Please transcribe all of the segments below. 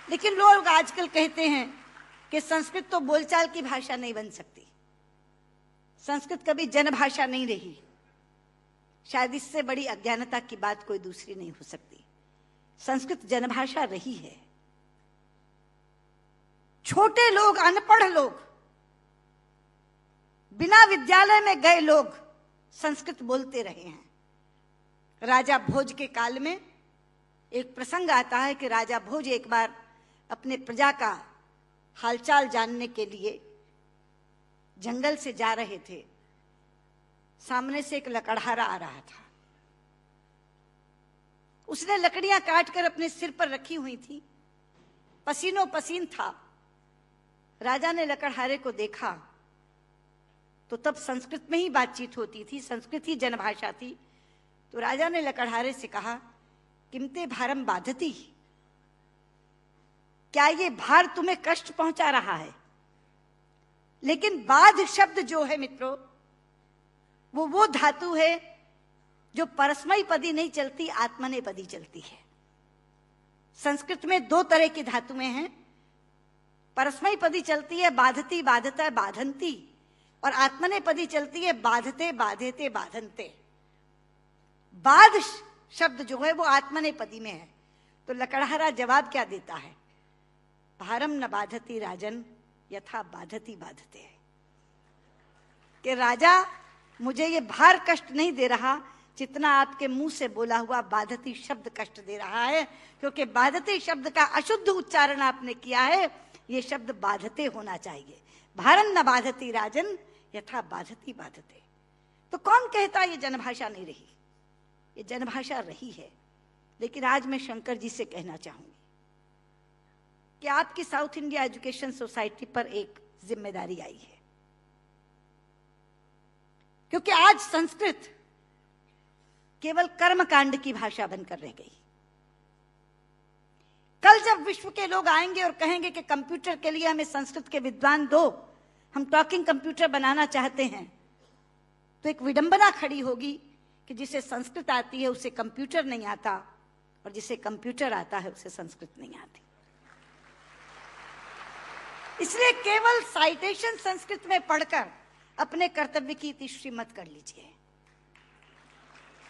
लेकिन लोग आजकल कहते हैं कि संस्कृत तो बोलचाल की भाषा नहीं बन सकती, संस्कृत कभी जनभाषा नहीं रही। शायद इससे बड़ी अज्ञानता की बात कोई दूसरी नहीं हो सकती। संस्कृत जनभाषा रही है। छोटे लोग, अनपढ़ लोग, बिना विद्यालय में गए लोग संस्कृत बोलते रहे हैं। राजा भोज के काल में एक प्रसंग आता है कि राजा भोज एक बार अपने प्रजा का हालचाल जानने के लिए जंगल से जा रहे थे। सामने से एक लकड़हारा आ रहा था। उसने लकड़ियां काटकर अपने सिर पर रखी हुई थी, पसीनों पसीन था। राजा ने लकड़हारे को देखा तो तब संस्कृत में ही बातचीत होती थी, संस्कृत ही जनभाषा थी। तो राजा ने लकड़हारे से कहा, किमते भारम बाधती, क्या ये भार तुम्हें कष्ट पहुंचा रहा है? लेकिन बाध शब्द जो है मित्रों, वो धातु है जो परस्मयी पदी नहीं चलती, आत्मनेपदी चलती है। संस्कृत में दो तरह की धातुएं हैं। परस्मयी पदी चलती है बाधती, बाधता, बाधंती, और आत्मनेपदी चलती है बाधते, बाधेते, बाधनते। बाध शब्द जो है वो आत्मनेपदी में है। तो लकड़हारा जवाब क्या देता है? भारम न बाधती राजन यथा बाधती बाधते, कि राजा मुझे ये भार कष्ट नहीं दे रहा जितना आपके मुंह से बोला हुआ बाधती शब्द कष्ट दे रहा है, क्योंकि बाधती शब्द का अशुद्ध उच्चारण आपने किया है। ये शब्द बाधते होना चाहिए। भारम न बाधती राजन यथा बाधती बाधते। तो कौन कहता ये जनभाषा नहीं रही? ये जनभाषा रही है। लेकिन आज मैं शंकर जी से कहना चाहूंगी कि आपकी साउथ इंडिया एजुकेशन सोसाइटी पर एक जिम्मेदारी आई है, क्योंकि आज संस्कृत केवल कर्मकांड की भाषा बनकर रह गई। कल जब विश्व के लोग आएंगे और कहेंगे कि कंप्यूटर के लिए हमें संस्कृत के विद्वान दो, हम टॉकिंग कंप्यूटर बनाना चाहते हैं, तो एक विडंबना खड़ी होगी कि जिसे संस्कृत आती है उसे कंप्यूटर नहीं आता, और जिसे कंप्यूटर आता है उसे संस्कृत नहीं आती। इसलिए केवल साइटेशन संस्कृत में पढ़कर अपने कर्तव्य की तीसरी मत कर लीजिए।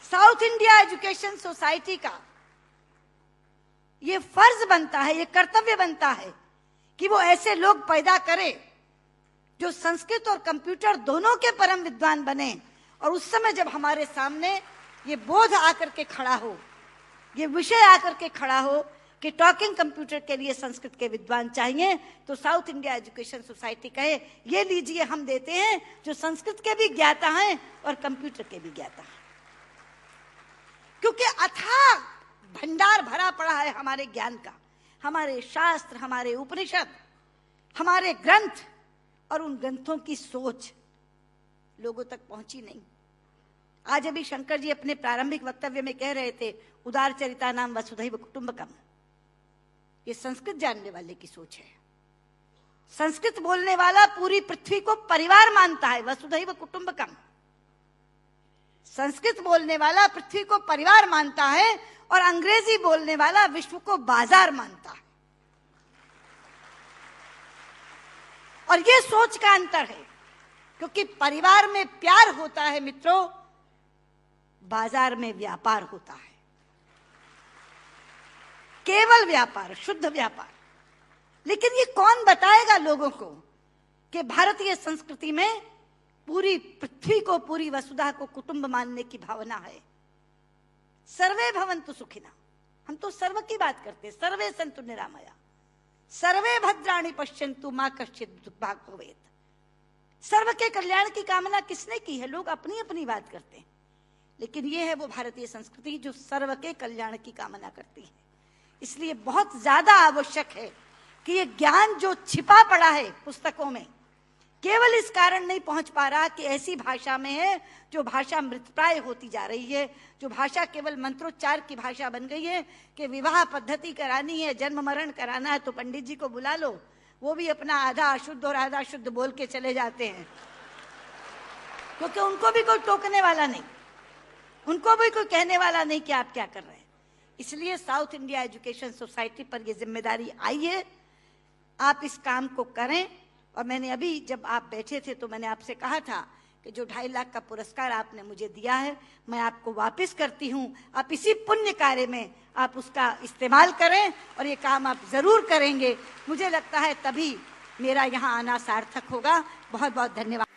साउथ इंडिया एजुकेशन सोसाइटी का ये फर्ज बनता है, ये कर्तव्य बनता है कि वो ऐसे लोग पैदा करे जो संस्कृत और कंप्यूटर दोनों के परम विद्वान बने। और उस समय जब हमारे सामने ये बोध आकर के खड़ा हो, ये विषय आकर के खड़ा हो कि टॉकिंग कंप्यूटर के लिए संस्कृत के विद्वान चाहिए, तो साउथ इंडिया एजुकेशन सोसाइटी कहे, ये लीजिए हम देते हैं जो संस्कृत के भी ज्ञाता हैं और कंप्यूटर के भी ज्ञाता हैं। क्योंकि अथाह भंडार भरा पड़ा है हमारे ज्ञान का, हमारे शास्त्र, हमारे उपनिषद, हमारे ग्रंथ, और उन ग्रंथों की सोच लोगों तक पहुंची नहीं। आज अभी शंकर जी अपने प्रारंभिक वक्तव्य में कह रहे थे, उदार चरिता नाम वसुधैव कुटुंबकम। ये संस्कृत जानने वाले की सोच है। संस्कृत बोलने वाला पूरी पृथ्वी को परिवार मानता है, वसुधैव कुटुंबकम। संस्कृत बोलने वाला पृथ्वी को परिवार मानता है, और अंग्रेजी बोलने वाला विश्व को बाजार मानता है। और ये सोच का अंतर है, क्योंकि परिवार में प्यार होता है मित्रों, बाजार में व्यापार होता है, केवल व्यापार, शुद्ध व्यापार। लेकिन ये कौन बताएगा लोगों को कि भारतीय संस्कृति में पूरी पृथ्वी को, पूरी वसुधा को कुटुंब मानने की भावना है। सर्वे भवन्तु सुखिना, हम तो सर्व की बात करते हैं। सर्वे सन्तु निरामया, सर्वे भद्राणि पश्यन्तु मा कश्चित् दुर्भाग् भवेत्। सर्व के कल्याण की कामना किसने की है? लोग अपनी अपनी बात करते हैं, लेकिन ये है वो भारतीय संस्कृति जो सर्व के कल्याण की कामना करती है। इसलिए बहुत ज्यादा आवश्यक है कि ये ज्ञान जो छिपा पड़ा है पुस्तकों में, केवल इस कारण नहीं पहुंच पा रहा कि ऐसी भाषा में है जो भाषा मृतप्राय होती जा रही है, जो भाषा केवल मंत्रोच्चार की भाषा बन गई है कि विवाह पद्धति करानी है, जन्म मरण कराना है तो पंडित जी को बुला लो, वो भी अपना आधा अशुद्ध और आधा शुद्ध बोल के चले जाते हैं, क्योंकि उनको भी कोई टोकने वाला नहीं, उनको भी कोई कहने वाला नहीं कि आप क्या कर रहे हैं। इसलिए साउथ इंडिया एजुकेशन सोसाइटी पर ये जिम्मेदारी आई है, आप इस काम को करें। और मैंने अभी जब आप बैठे थे तो मैंने आपसे कहा था कि जो 2.5 लाख का पुरस्कार आपने मुझे दिया है मैं आपको वापस करती हूँ, आप इसी पुण्य कार्य में आप उसका इस्तेमाल करें और ये काम आप जरूर करेंगे। मुझे लगता है तभी मेरा यहाँ आना सार्थक होगा। बहुत बहुत धन्यवाद।